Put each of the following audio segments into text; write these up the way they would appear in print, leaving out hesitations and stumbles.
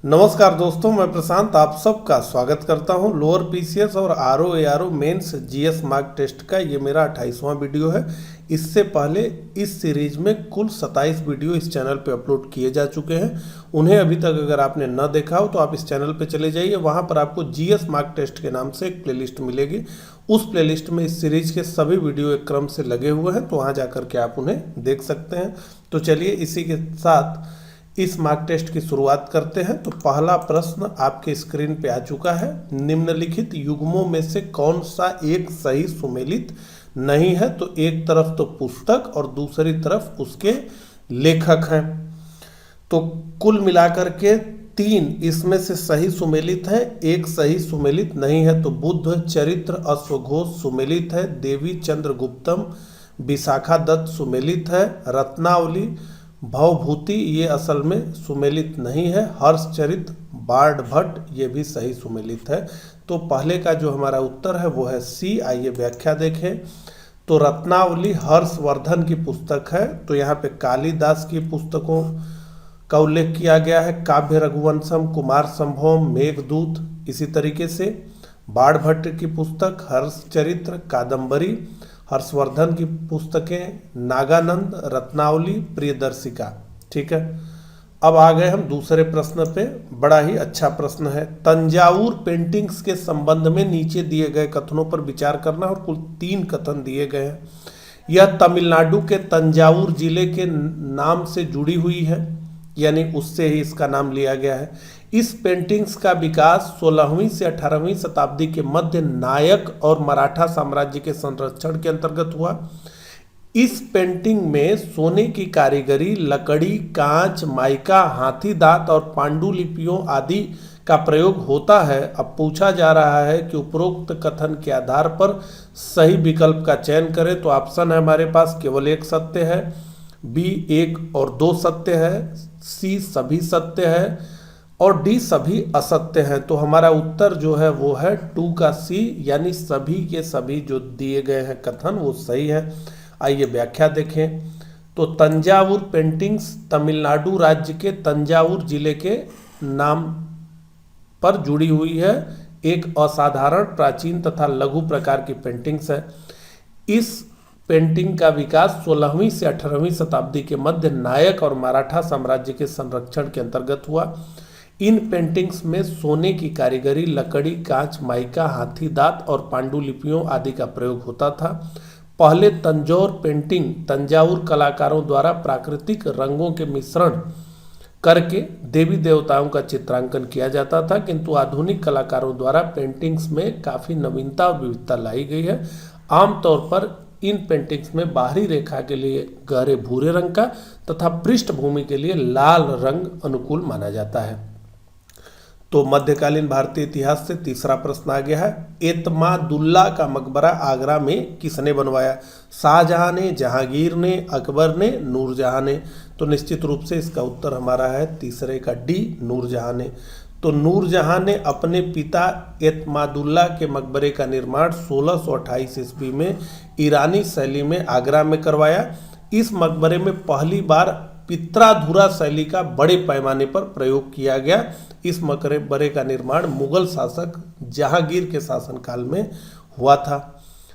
नमस्कार दोस्तों, मैं प्रशांत आप सबका स्वागत करता हूं। लोअर पीसीएस और RO ARO mains GS mock test का ये मेरा 28वां वीडियो है। इससे पहले इस सीरीज में कुल 27 वीडियो इस चैनल पे अपलोड किए जा चुके हैं। उन्हें अभी तक अगर आपने न देखा हो तो आप इस चैनल पे चले जाइए, वहां पर आपको जीएस मार्क टेस्ट के नाम से एक प्लेलिस्ट मिलेगी। उस प्लेलिस्ट में इस सीरीज के सभी वीडियो एक क्रम से लगे हुए हैं, तो वहाँ जा करके आप उन्हें देख सकते हैं। तो चलिए इसी के साथ इस मार्क टेस्ट की शुरुआत करते हैं। तो पहला प्रश्न आपके स्क्रीन पे आ चुका है। निम्नलिखित युग्मों में से कौन सा एक सही सुमेलित नहीं है? तो एक तरफ तो पुस्तक और दूसरी तरफ उसके लेखक हैं। तो कुल मिलाकर के 3 इसमें से सही सुमेलित है, एक सही सुमेलित नहीं है। तो बुद्ध चरित्र अश्वघोष सुमेलित है, देवी चंद्रगुप्तम विशाखा दत्त सुमेलित है, रत्नावली भवभूति ये असल में सुमेलित नहीं है, हर्षचरित बाण भट्ट ये भी सही सुमेलित है। तो पहले का जो हमारा उत्तर है वो है सी। आइए व्याख्या देखें। तो रत्नावली हर्षवर्धन की पुस्तक है, तो यहाँ पे कालिदास की पुस्तकों का उल्लेख किया गया है। काव्य रघुवंशम, कुमार संभवम, मेघदूत। इसी तरीके से बाण भट्ट की पुस्तक हर्षचरित्र, कादम्बरी। हर्षवर्धन की पुस्तकें नागानंद, रत्नावली, प्रियदर्शिका। ठीक है, अब आ गए हम दूसरे प्रश्न पे। बड़ा ही अच्छा प्रश्न है। तंजावुर पेंटिंग्स के संबंध में नीचे दिए गए कथनों पर विचार करना, और कुल 3 कथन दिए गए हैं। यह तमिलनाडु के तंजावुर जिले के नाम से जुड़ी हुई है, यानी उससे ही इसका नाम लिया गया है। इस पेंटिंग्स का विकास 16वीं से 18वीं शताब्दी के मध्य नायक और मराठा साम्राज्य के संरक्षण के अंतर्गत हुआ। इस पेंटिंग में सोने की कारीगरी, लकड़ी, कांच, माइका, हाथी दांत और पांडुलिपियों आदि का प्रयोग होता है। अब पूछा जा रहा है कि उपरोक्त कथन के आधार पर सही विकल्प का चयन करें। तो ऑप्शन है हमारे पास केवल एक सत्य है, बी 1 और 2 सत्य है, सी सभी सत्य है और डी सभी असत्य हैं। तो हमारा उत्तर जो है वो है 2 का सी, यानी सभी के सभी जो दिए गए हैं कथन वो सही है। आइए व्याख्या देखें। तो तंजावुर पेंटिंग्स तमिलनाडु राज्य के तंजावुर जिले के नाम पर जुड़ी हुई है। एक असाधारण, प्राचीन तथा लघु प्रकार की पेंटिंग्स है। इस पेंटिंग का विकास 16वीं से 18वीं शताब्दी के मध्य नायक और मराठा साम्राज्य के संरक्षण के अंतर्गत हुआ। इन पेंटिंग्स में सोने की कारीगरी, लकड़ी, कांच, माइका, हाथी दांत और पांडुलिपियों आदि का प्रयोग होता था। पहले तंजौर पेंटिंग तंजावुर कलाकारों द्वारा प्राकृतिक रंगों के मिश्रण करके देवी देवताओं का चित्रांकन किया जाता था, किंतु आधुनिक कलाकारों द्वारा पेंटिंग्स में काफ़ी नवीनता और विविधता लाई गई है। आमतौर पर इन पेंटिंग्स में बाहरी रेखा के लिए गहरे भूरे रंग का तथा पृष्ठभूमि के लिए लाल रंग अनुकूल माना जाता है। तो मध्यकालीन भारतीय इतिहास से तीसरा प्रश्न आ गया है। एतमादुल्ला का मकबरा आगरा में किसने बनवाया? शाहजहां ने, जहांगीर ने, अकबर ने, नूरजहां ने। तो निश्चित रूप से इसका उत्तर हमारा है तीसरे का डी, नूरजहां ने। तो नूरजहां ने अपने पिता एतमादुल्ला के मकबरे का निर्माण 1628 ईस्वी में ईरानी शैली में आगरा में करवाया। इस मकबरे में पहली बार पित्राधुरा शैली का बड़े पैमाने पर प्रयोग किया गया। इस मकबरे का निर्माण मुगल शासक जहांगीर के शासनकाल में हुआ था।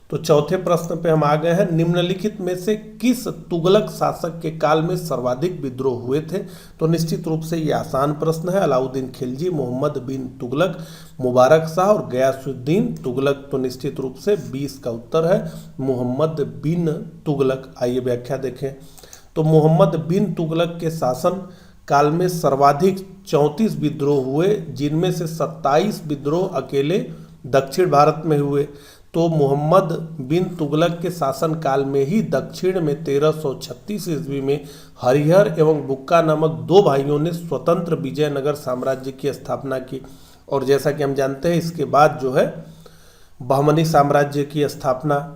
तो चौथे प्रश्न पे हम आ गए हैं। निम्नलिखित में से किस तुगलक शासक के काल में सर्वाधिक विद्रोह हुए थे? तो निश्चित रूप से ये आसान प्रश्न है। अलाउद्दीन खिलजी, मोहम्मद बिन तुगलक, मुबारक शाह और गयासुद्दीन तुगलक। तो निश्चित रूप से 20 का उत्तर है मोहम्मद बिन तुगलक। आइए व्याख्या देखें। तो मोहम्मद बिन तुगलक के शासन काल में सर्वाधिक 34 विद्रोह हुए, जिनमें से 27 विद्रोह अकेले दक्षिण भारत में हुए। तो मोहम्मद बिन तुगलक के शासन काल में ही दक्षिण में 1336 ईस्वी में हरिहर एवं बुक्का नामक 2 भाइयों ने स्वतंत्र विजयनगर साम्राज्य की स्थापना की। और जैसा कि हम जानते हैं इसके बाद जो है बहमनी साम्राज्य की स्थापना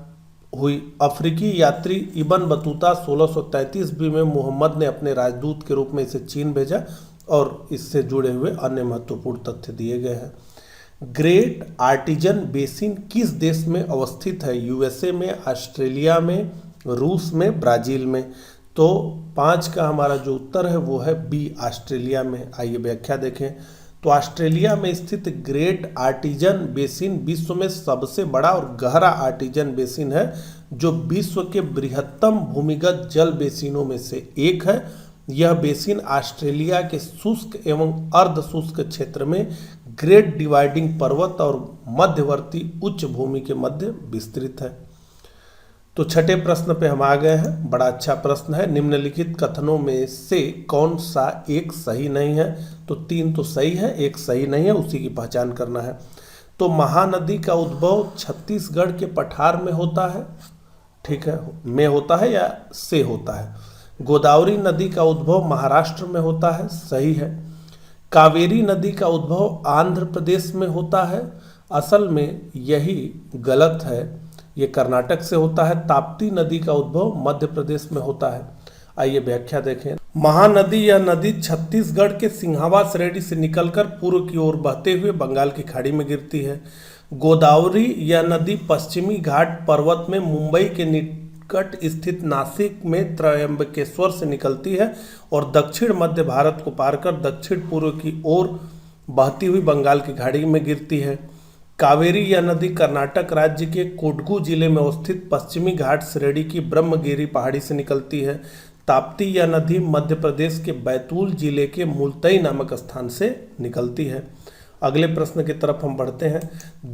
हुई। अफ्रीकी यात्री इब्न बतूता 1633 ईस्वी में मोहम्मद ने अपने राजदूत के रूप में इसे चीन भेजा, और इससे जुड़े हुए अन्य महत्वपूर्ण तथ्य दिए गए हैं। ग्रेट आर्टिजन बेसिन किस देश में अवस्थित है? यूएसए में, ऑस्ट्रेलिया में, रूस में, ब्राज़ील में। तो 5 का हमारा जो उत्तर है वो है बी, ऑस्ट्रेलिया में। आइए व्याख्या देखें। तो ऑस्ट्रेलिया में स्थित ग्रेट आर्टिजन बेसिन विश्व में सबसे बड़ा और गहरा आर्टिजन बेसिन है, जो विश्व के बृहत्तम भूमिगत जल बेसिनों में से एक है। यह बेसिन ऑस्ट्रेलिया के शुष्क एवं अर्ध शुष्क क्षेत्र में ग्रेट डिवाइडिंग पर्वत और मध्यवर्ती उच्च भूमि के मध्य विस्तृत है। तो छठे प्रश्न पे हम आ गए हैं। बड़ा अच्छा प्रश्न है। निम्नलिखित कथनों में से कौन सा एक सही नहीं है? तो 3 तो सही है, एक सही नहीं है, उसी की पहचान करना है। तो महानदी का उद्भव छत्तीसगढ़ के पठार में होता है, ठीक है, में होता है या से होता है। गोदावरी नदी का उद्भव महाराष्ट्र में होता है, सही है। कावेरी नदी का उद्भव आंध्र प्रदेश में होता है, असल में यही गलत है, ये कर्नाटक से होता है। ताप्ती नदी का उद्भव मध्य प्रदेश में होता है। आइए व्याख्या देखें। महानदी यह नदी छत्तीसगढ़ के सिंहावा श्रेणी से निकलकर पूर्व की ओर बहते हुए बंगाल की खाड़ी में गिरती है। गोदावरी यह नदी पश्चिमी घाट पर्वत में मुंबई के निकट स्थित नासिक में त्रयंबकेश्वर से निकलती है और दक्षिण मध्य भारत को पार कर दक्षिण पूर्व की ओर बहती हुई बंगाल की खाड़ी में गिरती है। कावेरी यह नदी कर्नाटक राज्य के कोडगू जिले में अवस्थित पश्चिमी घाट श्रेणी की ब्रह्मगिरी पहाड़ी से निकलती है। ताप्ती यह नदी मध्य प्रदेश के बैतूल जिले के मुल्तई नामक स्थान से निकलती है। अगले प्रश्न की तरफ हम बढ़ते हैं।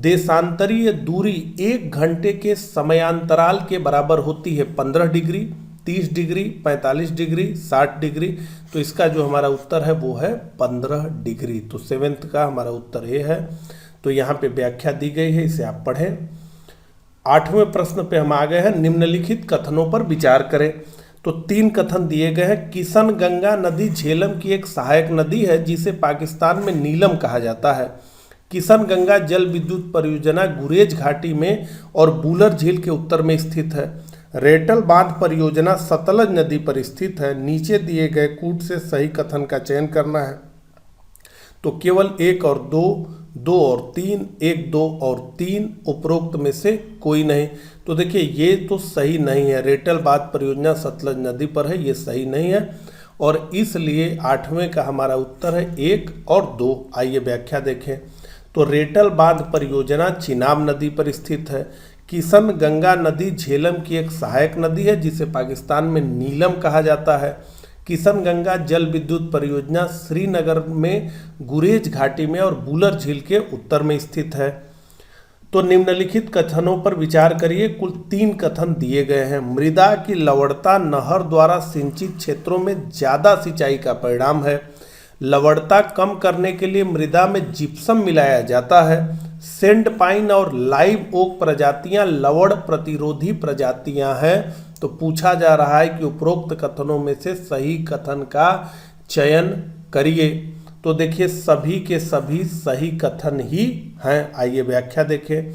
देशांतरीय दूरी 1 घंटे के समयांतराल के बराबर होती है 15 डिग्री, 30 डिग्री, 45 डिग्री, 60 डिग्री। तो इसका जो हमारा उत्तर है वो है 15 डिग्री। तो 7th का हमारा उत्तर ये है। तो यहाँ पे व्याख्या दी गई है, इसे आप पढ़ें। 8वें प्रश्न पे हम आ गए हैं। निम्नलिखित कथनों पर विचार करें। तो 3 कथन दिए गए हैं। किशन गंगा नदी झेलम की एक सहायक नदी है जिसे पाकिस्तान में नीलम कहा जाता है। किशन गंगा जल विद्युत परियोजना गुरेज घाटी में और बूलर झील के उत्तर में स्थित है। रेटल बांध परियोजना सतलज नदी पर स्थित है। नीचे दिए गए कूट से सही कथन का चयन करना है। तो केवल 1 और 2, 2 और 3, 1, 2 और 3 उपरोक्त में से कोई नहीं। तो देखिए ये तो सही नहीं है। रेटल बांध परियोजना सतलज नदी पर है, ये सही नहीं है और इसलिए 8वें का हमारा उत्तर है 1 और 2। आइए व्याख्या देखें। तो रेटल बांध परियोजना चिनाब नदी पर स्थित है। किशन गंगा नदी झेलम की एक सहायक नदी है जिसे पाकिस्तान में नीलम कहा जाता है। किशन गंगा जल विद्युत परियोजना श्रीनगर में गुरेज घाटी में और बूलर झील के उत्तर में स्थित है। तो निम्नलिखित कथनों पर विचार करिए। कुल 3 कथन दिए गए हैं। मृदा की लवणता नहर द्वारा सिंचित क्षेत्रों में ज़्यादा सिंचाई का परिणाम है। लवणता कम करने के लिए मृदा में जिप्सम मिलाया जाता है। सेंड पाइन और लाइव ओक प्रजातियां लवण प्रतिरोधी प्रजातियां हैं। तो पूछा जा रहा है कि उपरोक्त कथनों में से सही कथन का चयन करिए। तो देखिए सभी के सभी सही कथन ही हैं। आइए व्याख्या देखें।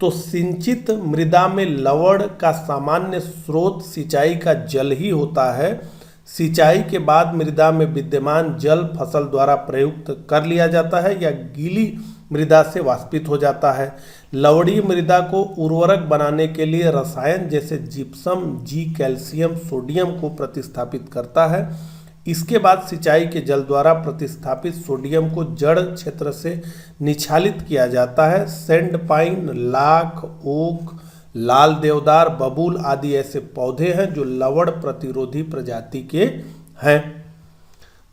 तो सिंचित मृदा में लवण का सामान्य स्रोत सिंचाई का जल ही होता है। सिंचाई के बाद मृदा में विद्यमान जल फसल द्वारा प्रयुक्त कर लिया जाता है या गीली मृदा से वाष्पित हो जाता है। लवणीय मृदा को उर्वरक बनाने के लिए रसायन जैसे जिप्सम, जी, कैल्शियम, सोडियम को प्रतिस्थापित करता है। इसके बाद सिंचाई के जल द्वारा प्रतिस्थापित सोडियम को जड़ क्षेत्र से निछालित किया जाता है। सैंड पाइन, लाख, ओक, लाल देवदार, बबूल आदि ऐसे पौधे हैं जो लवण प्रतिरोधी प्रजाति के हैं।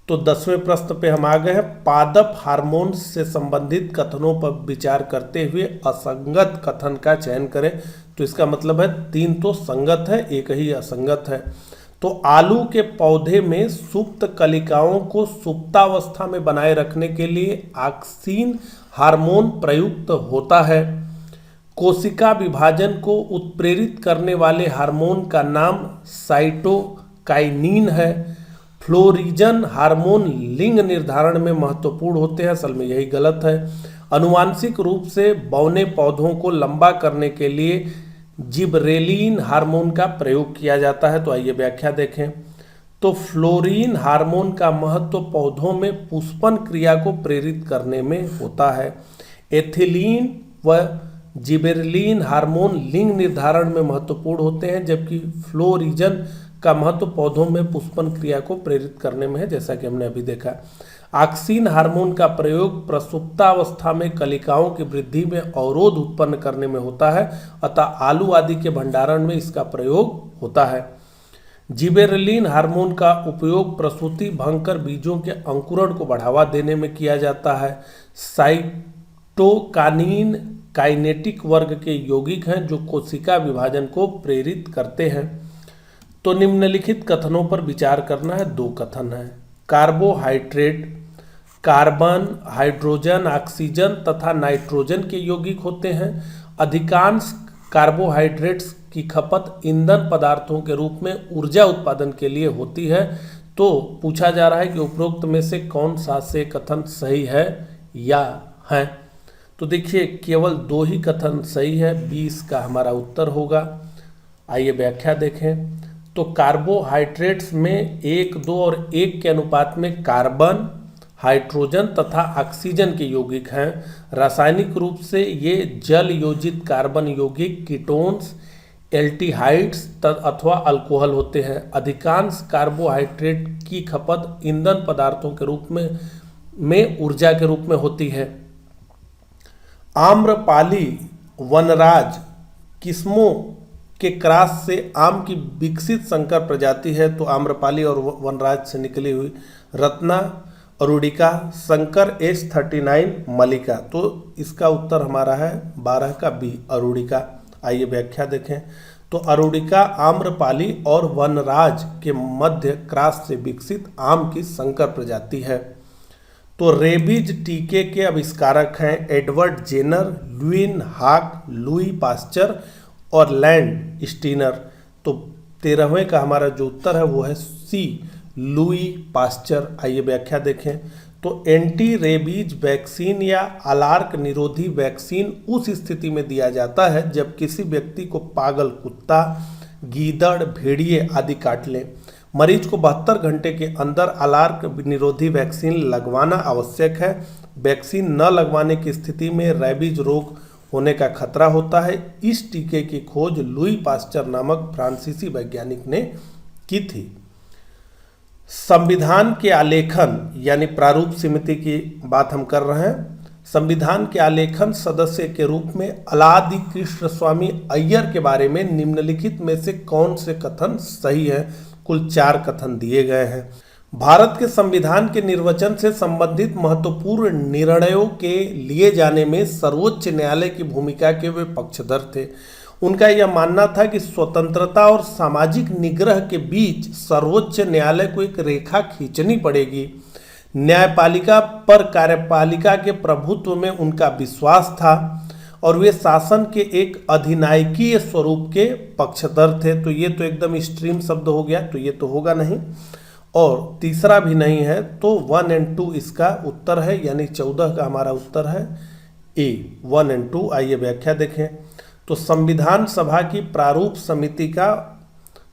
तो 10वें प्रश्न पे हम आ गए हैं। पादप हार्मोन से संबंधित कथनों पर विचार करते हुए असंगत कथन का चयन करें। तो इसका मतलब है 3 तो संगत है, 1 ही असंगत है। तो आलू के पौधे में सुप्त कलिकाओं को सुप्तावस्था में बनाए रखने के लिए ऑक्सीन हार्मोन प्रयुक्त होता है। कोशिका विभाजन को उत्प्रेरित करने वाले हार्मोन का नाम साइटोकाइनिन है। फ्लोरिजन हार्मोन लिंग निर्धारण में महत्वपूर्ण होते हैं, असल में यही गलत है। अनुवांशिक रूप से बौने पौधों को लंबा करने के लिए जिबरेलिन हार्मोन का प्रयोग किया जाता है। तो आइए व्याख्या देखें। तो फ्लोरीन हार्मोन का महत्व पौधों में पुष्पन क्रिया को प्रेरित करने में होता है। एथिलीन व जिबरेलिन हार्मोन लिंग निर्धारण में महत्वपूर्ण होते हैं, जबकि फ्लोरिजन का महत्व पौधों में पुष्पन क्रिया को प्रेरित करने में है, जैसा कि हमने अभी देखा। ऑक्सिन हार्मोन का प्रयोग प्रसुप्तावस्था में कलिकाओं की वृद्धि में अवरोध उत्पन्न करने में होता है, अतः आलू आदि के भंडारण में इसका प्रयोग होता है। जिबेरेलिन हार्मोन का उपयोग प्रसूति भंग कर बीजों के अंकुरण को बढ़ावा देने में किया जाता है। साइटोकानिन काइनेटिक वर्ग के यौगिक हैं जो कोशिका विभाजन को प्रेरित करते हैं। तो निम्नलिखित कथनों पर विचार करना है। दो कथन है। कार्बोहाइड्रेट कार्बन, हाइड्रोजन, ऑक्सीजन तथा नाइट्रोजन के यौगिक होते हैं। अधिकांश कार्बोहाइड्रेट्स की खपत ईंधन पदार्थों के रूप में ऊर्जा उत्पादन के लिए होती है। तो पूछा जा रहा है कि उपरोक्त में से कौन सा से कथन सही है या है। तो देखिए केवल दो ही कथन सही है, 20 का हमारा उत्तर होगा। आइए व्याख्या देखें। तो कार्बोहाइड्रेट्स में 1, 2 और 1 के अनुपात में कार्बन, हाइड्रोजन तथा ऑक्सीजन के यौगिक हैं। रासायनिक रूप से ये जल योजित कार्बन यौगिक, कीटोन्स, एल्डिहाइड्स अथवा अल्कोहल होते हैं। अधिकांश कार्बोहाइड्रेट की खपत ईंधन पदार्थों के रूप में ऊर्जा के रूप में होती है। आम्रपाली वनराज किस्मों के क्रॉस से आम की विकसित संकर प्रजाति है। तो आम्रपाली और वनराज से निकली हुई रत्ना अरुडिका, संकर S39 मलिका। तो इसका उत्तर हमारा है 12 का बी अरुडिका। आइए व्याख्या देखें। तो अरुडिका आम्रपाली और वनराज के मध्य क्रॉस से विकसित आम की संकर प्रजाति है। तो रेबीज टीके के आविष्कारक हैं एडवर्ड जेनर, ल्यूइन हाक, लुई पास्चर और लैंड स्टीनर। तो 13वें का हमारा जो उत्तर है वो है सी, लुई पास्चर। आइए व्याख्या देखें। तो एंटी रेबीज वैक्सीन या अलार्क निरोधी वैक्सीन उस स्थिति में दिया जाता है जब किसी व्यक्ति को पागल कुत्ता, गीदड़, भेड़िए आदि काट लें। मरीज को 72 घंटे के अंदर अलार्क निरोधी वैक्सीन लगवाना आवश्यक है। वैक्सीन न लगवाने की स्थिति में रेबीज रोग होने का खतरा होता है। इस टीके की खोज लुई पास्चर नामक फ्रांसीसी वैज्ञानिक ने की थी। संविधान के आलेखन यानी प्रारूप समिति की बात हम कर रहे हैं। संविधान के आलेखन सदस्य के रूप में अलादि कृष्ण स्वामी अय्यर के बारे में निम्नलिखित में से कौन से कथन सही है। कुल 4 कथन दिए गए हैं। भारत के संविधान के निर्वचन से संबंधित महत्वपूर्ण निर्णयों के लिए जाने में सर्वोच्च न्यायालय की भूमिका के वे पक्षधर थे। उनका यह मानना था कि स्वतंत्रता और सामाजिक निग्रह के बीच सर्वोच्च न्यायालय को एक रेखा खींचनी पड़ेगी। न्यायपालिका पर कार्यपालिका के प्रभुत्व में उनका विश्वास था और वे शासन के एक अधिनायकीय स्वरूप के पक्षधर थे। तो ये तो एकदम एक्सट्रीम शब्द हो गया, तो ये तो होगा नहीं। और तीसरा भी नहीं है, तो 1 और 2 इसका उत्तर है, यानी 14 का हमारा उत्तर है ए, 1 और 2। आइए व्याख्या देखें। तो संविधान सभा की प्रारूप समिति का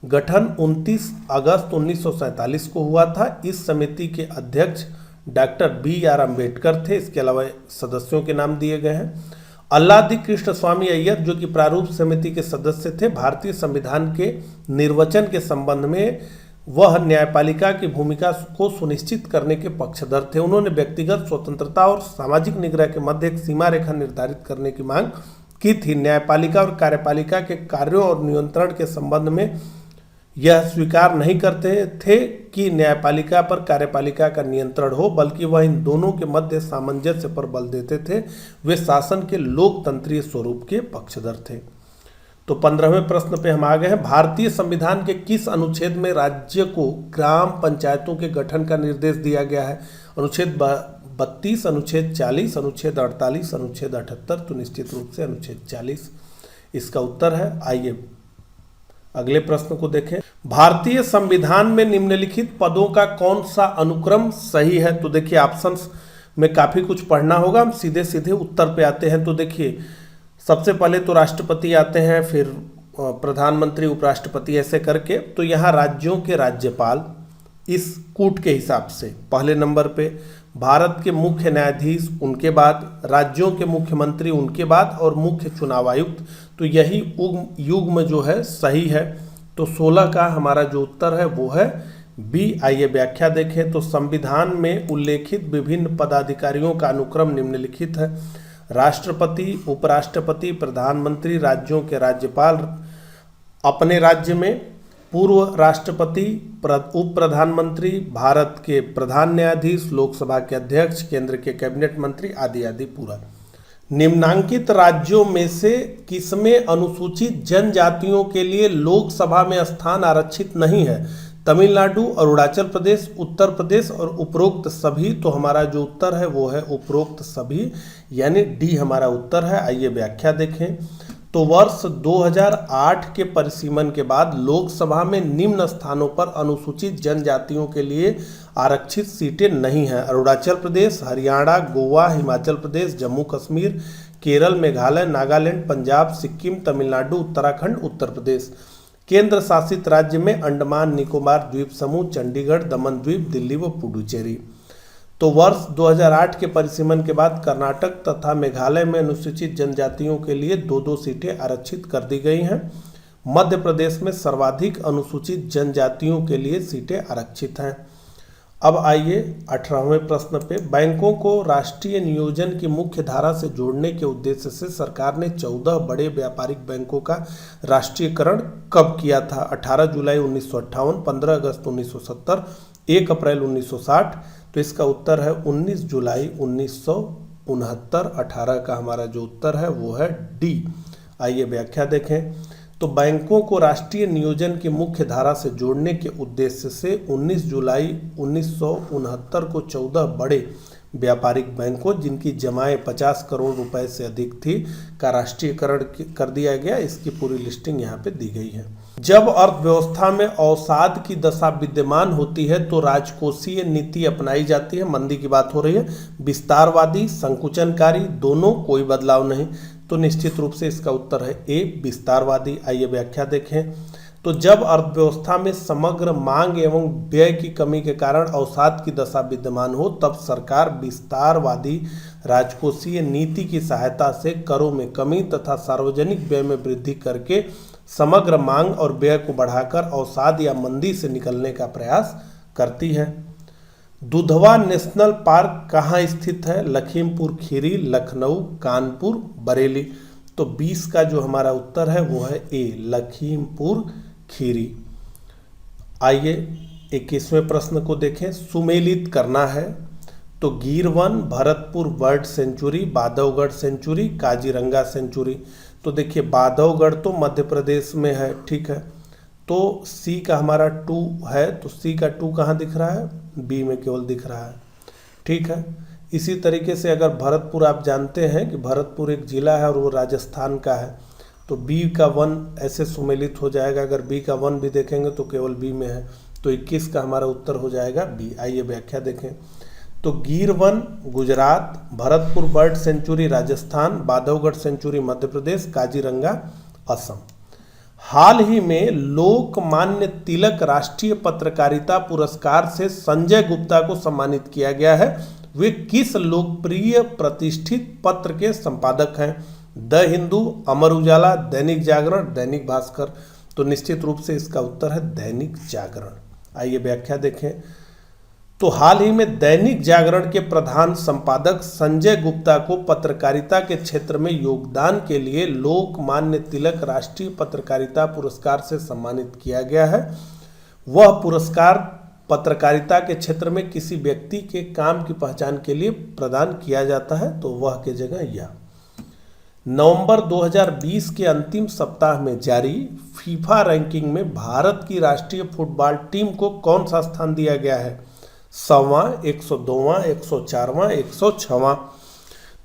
गठन 29 अगस्त 1947 को हुआ था। इस समिति के अध्यक्ष डॉक्टर BR अम्बेडकर थे। इसके अलावा सदस्यों के नाम दिए गए हैं। अल्लादी कृष्ण स्वामी अय्यर जो कि प्रारूप समिति के सदस्य थे, भारतीय संविधान के निर्वचन के संबंध में वह न्यायपालिका की भूमिका को सुनिश्चित करने के पक्षधर थे। उन्होंने व्यक्तिगत स्वतंत्रता और सामाजिक निग्रह के मध्य एक सीमा रेखा निर्धारित करने की मांग की थी। न्यायपालिका और कार्यपालिका के कार्यों और नियंत्रण के संबंध में यह स्वीकार नहीं करते थे कि न्यायपालिका पर कार्यपालिका का नियंत्रण हो, बल्कि वह इन दोनों के मध्य सामंजस्य पर बल देते थे। वे शासन के लोकतंत्रीय स्वरूप के पक्षधर थे। तो 15वें प्रश्न पे हम आ गए हैं। भारतीय संविधान के किस अनुच्छेद में राज्य को ग्राम पंचायतों के गठन का निर्देश दिया गया है? अनुच्छेद 32, अनुच्छेद 40, अनुच्छेद 48, अनुच्छेद 78। तो निश्चित रूप से अनुच्छेद 40 इसका उत्तर है। आइए अगले प्रश्न को देखें। भारतीय संविधान में निम्नलिखित पदों का कौन सा अनुक्रम सही है? तो देखिए ऑप्शंस में काफी कुछ पढ़ना होगा, हम सीधे सीधे उत्तर पे आते हैं। तो देखिए सबसे पहले तो राष्ट्रपति आते हैं, फिर प्रधानमंत्री, उपराष्ट्रपति, ऐसे करके। तो यहाँ राज्यों के राज्यपाल इस कूट के हिसाब से पहले नंबर पे, भारत के मुख्य न्यायाधीश उनके बाद, राज्यों के मुख्यमंत्री उनके बाद और मुख्य चुनाव आयुक्त। तो यही युग्म जो है सही है। तो 16 का हमारा जो उत्तर है वो है बी, आइए व्याख्या देखें। तो संविधान में उल्लेखित विभिन्न पदाधिकारियों का अनुक्रम निम्नलिखित है। राष्ट्रपति, उपराष्ट्रपति, प्रधानमंत्री, राज्यों के राज्यपाल अपने राज्य में, पूर्व राष्ट्रपति, उप प्रधानमंत्री, भारत के प्रधान न्यायाधीश, लोकसभा के अध्यक्ष, केंद्र के कैबिनेट मंत्री आदि आदि पूरा। निम्नांकित राज्यों में से किसमें अनुसूचित जनजातियों के लिए लोकसभा में स्थान आरक्षित नहीं है? तमिलनाडु, अरुणाचल प्रदेश, उत्तर प्रदेश और उपरोक्त सभी। तो हमारा जो उत्तर है वो है उपरोक्त सभी, यानी डी हमारा उत्तर है। आइए व्याख्या देखें। तो वर्ष 2008 के परिसीमन के बाद लोकसभा में निम्न स्थानों पर अनुसूचित जनजातियों के लिए आरक्षित सीटें नहीं हैं: अरुणाचल प्रदेश, हरियाणा, गोवा, हिमाचल प्रदेश, जम्मू कश्मीर, केरल, मेघालय, नागालैंड, पंजाब, सिक्किम, तमिलनाडु, उत्तराखंड, उत्तर प्रदेश। केंद्र शासित राज्य में अंडमान निकोबार द्वीप समूह, चंडीगढ़, दमन द्वीप, दिल्ली व पुडुचेरी। तो वर्ष 2008 के परिसीमन के बाद कर्नाटक तथा मेघालय में अनुसूचित जनजातियों के लिए 2-2 सीटें आरक्षित कर दी गई हैं। मध्य प्रदेश में सर्वाधिक अनुसूचित जनजातियों के लिए सीटें आरक्षित हैं। अब आइए 18वें प्रश्न पे। बैंकों को राष्ट्रीय नियोजन की मुख्य धारा से जोड़ने के उद्देश्य से सरकार ने 14 बड़े व्यापारिक बैंकों का राष्ट्रीयकरण कब किया था? 18 जुलाई 1958, 15 अगस्त 1970, 1 अप्रैल 1960। तो इसका उत्तर है 19 जुलाई 1969। 18 का हमारा जो उत्तर है वो है डी। आइए व्याख्या देखें। तो बैंकों को राष्ट्रीय नियोजन की मुख्य धारा से जोड़ने के उद्देश्य से 19 जुलाई 1969 को 14 बड़े व्यापारिक बैंकों जिनकी जमाएं 50 करोड़ रुपए से अधिक थी का राष्ट्रीयकरण कर दिया गया। इसकी पूरी लिस्टिंग यहाँ पे दी गई है। जब अर्थव्यवस्था में अवसाद की दशा विद्यमान होती है तो राजकोषीय नीति अपनाई जाती है। मंदी की बात हो रही है। विस्तारवादी, संकुचनकारी, दोनों, कोई बदलाव नहीं। तो निश्चित रूप से इसका उत्तर है ए, विस्तारवादी। आइए व्याख्या देखें। तो जब अर्थव्यवस्था में समग्र मांग एवं व्यय की कमी के कारण अवसाद की दशा विद्यमान हो तब सरकार विस्तारवादी राजकोषीय नीति की सहायता से करों में कमी तथा सार्वजनिक व्यय में वृद्धि करके समग्र मांग और व्यय को बढ़ाकर अवसाद या मंदी से निकलने का प्रयास करती है। दुधवा नेशनल पार्क कहाँ स्थित है? लखीमपुर खीरी, लखनऊ, कानपुर, बरेली। तो 20 का जो हमारा उत्तर है वो है ए, लखीमपुर खीरी। आइए 21वें प्रश्न को देखें। सुमेलित करना है। तो गिर वन, Bharatpur bird sanctuary, Bandhavgarh sanctuary, Kaziranga sanctuary. तो देखिए बांधवगढ़ तो मध्य प्रदेश में है, ठीक है। तो सी का हमारा 2 है, तो सी का 2 कहाँ दिख रहा है? बी में केवल दिख रहा है, ठीक है। इसी तरीके से अगर भरतपुर, आप जानते हैं कि भरतपुर एक जिला है और वो राजस्थान का है, तो बी का 1 ऐसे सुमेलित हो जाएगा। अगर बी का 1 भी देखेंगे तो केवल बी में है, तो 21 का हमारा उत्तर हो जाएगा बी। आइए व्याख्या देखें। तो गिर वन Gujarat, Bharatpur bird sanctuary Rajasthan, Bandhavgarh sanctuary Madhya Pradesh, Kaziranga Assam. हाल ही में लोकमान्य तिलक राष्ट्रीय पत्रकारिता पुरस्कार से संजय गुप्ता को सम्मानित किया गया है। वे किस लोकप्रिय प्रतिष्ठित पत्र के संपादक हैं? द हिंदू, अमर उजाला, दैनिक जागरण, दैनिक भास्कर। तो निश्चित रूप से इसका उत्तर है दैनिक जागरण। आइए व्याख्या देखें। तो हाल ही में दैनिक जागरण के प्रधान संपादक संजय गुप्ता को पत्रकारिता के क्षेत्र में योगदान के लिए लोकमान्य तिलक राष्ट्रीय पत्रकारिता पुरस्कार से सम्मानित किया गया है। वह पुरस्कार पत्रकारिता के क्षेत्र में किसी व्यक्ति के काम की पहचान के लिए प्रदान किया जाता है, तो वह की जगह यह। नवंबर 2020 के अंतिम सप्ताह में जारी फीफा रैंकिंग में भारत की राष्ट्रीय फुटबॉल टीम को कौन सा स्थान दिया गया है? 100वां, 102वां, 104वां, 106वां।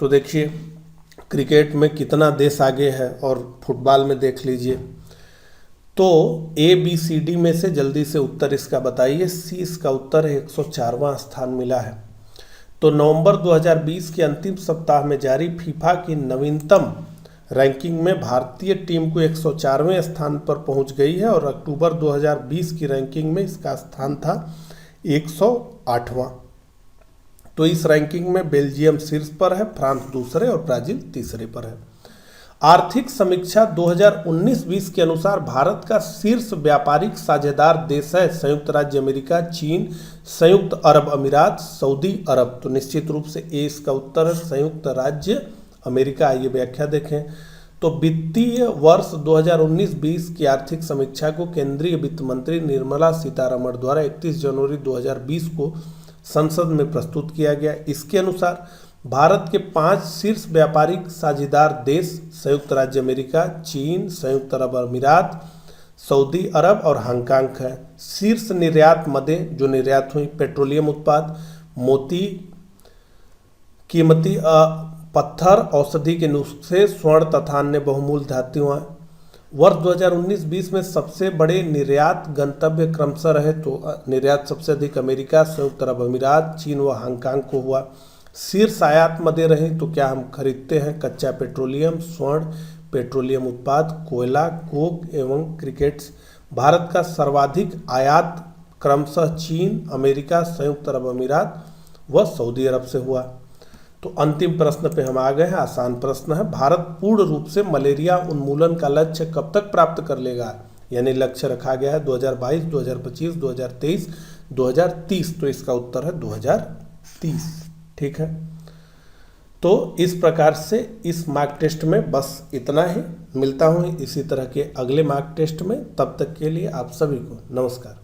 तो देखिए क्रिकेट में कितना देश आगे है और फुटबॉल में देख लीजिए। तो ए बी सी डी में से जल्दी से उत्तर इसका बताइए। सी इसका उत्तर है, 104वां स्थान मिला है। तो नवंबर 2020 के अंतिम सप्ताह में जारी फीफा की नवीनतम रैंकिंग में भारतीय टीम को 104वें स्थान पर पहुंच गई है और अक्टूबर 2020 की रैंकिंग में इसका स्थान था 108वां। तो इस रैंकिंग में बेल्जियम शीर्ष पर है, फ्रांस दूसरे और ब्राजील तीसरे पर है। आर्थिक समीक्षा 2019-20 के अनुसार भारत का शीर्ष व्यापारिक साझेदार देश है संयुक्त राज्य अमेरिका, चीन, संयुक्त अरब अमीरात, सऊदी अरब। तो निश्चित रूप से ए इसका उत्तर है, संयुक्त राज्य अमेरिका। आइए व्याख्या देखें। तो वित्तीय वर्ष 2019-20 की आर्थिक समीक्षा को केंद्रीय वित्त मंत्री निर्मला सीतारमण द्वारा 31 जनवरी 2020 को संसद में प्रस्तुत किया गया। इसके अनुसार भारत के 5 शीर्ष व्यापारिक साझेदार देश संयुक्त राज्य अमेरिका, चीन, संयुक्त अरब अमीरात, सऊदी अरब और हांगकांग है। शीर्ष निर्यात मदें जो निर्यात हुई पेट्रोलियम उत्पाद, मोती, कीमती पत्थर, औषधि के नुस्खे, स्वर्ण तथा अन्य बहुमूल्य धातुएं। वर्ष 2019-20 में सबसे बड़े निर्यात गंतव्य क्रमशः रहे तो निर्यात सबसे अधिक अमेरिका, संयुक्त अरब अमीरात, चीन व हांगकांग को हुआ। शीर्ष आयात मदे रहे तो क्या हम खरीदते हैं? कच्चा पेट्रोलियम, स्वर्ण, पेट्रोलियम उत्पाद, कोयला, कोक एवं क्रिकेट्स। भारत का सर्वाधिक आयात क्रमशः चीन, अमेरिका, संयुक्त अरब अमीरात व सऊदी अरब से हुआ। तो अंतिम प्रश्न पे हम आ गए हैं। आसान प्रश्न है। भारत पूर्ण रूप से मलेरिया उन्मूलन का लक्ष्य कब तक प्राप्त कर लेगा? यानी लक्ष्य रखा गया है 2022, 2025, 2023, 2030। तो इसका उत्तर है 2030। ठीक है। तो इस प्रकार से इस मार्क टेस्ट में बस इतना ही। मिलता हूँ इसी तरह के अगले मार्क टेस्ट में। तब तक के लिए आप सभी को नमस्कार।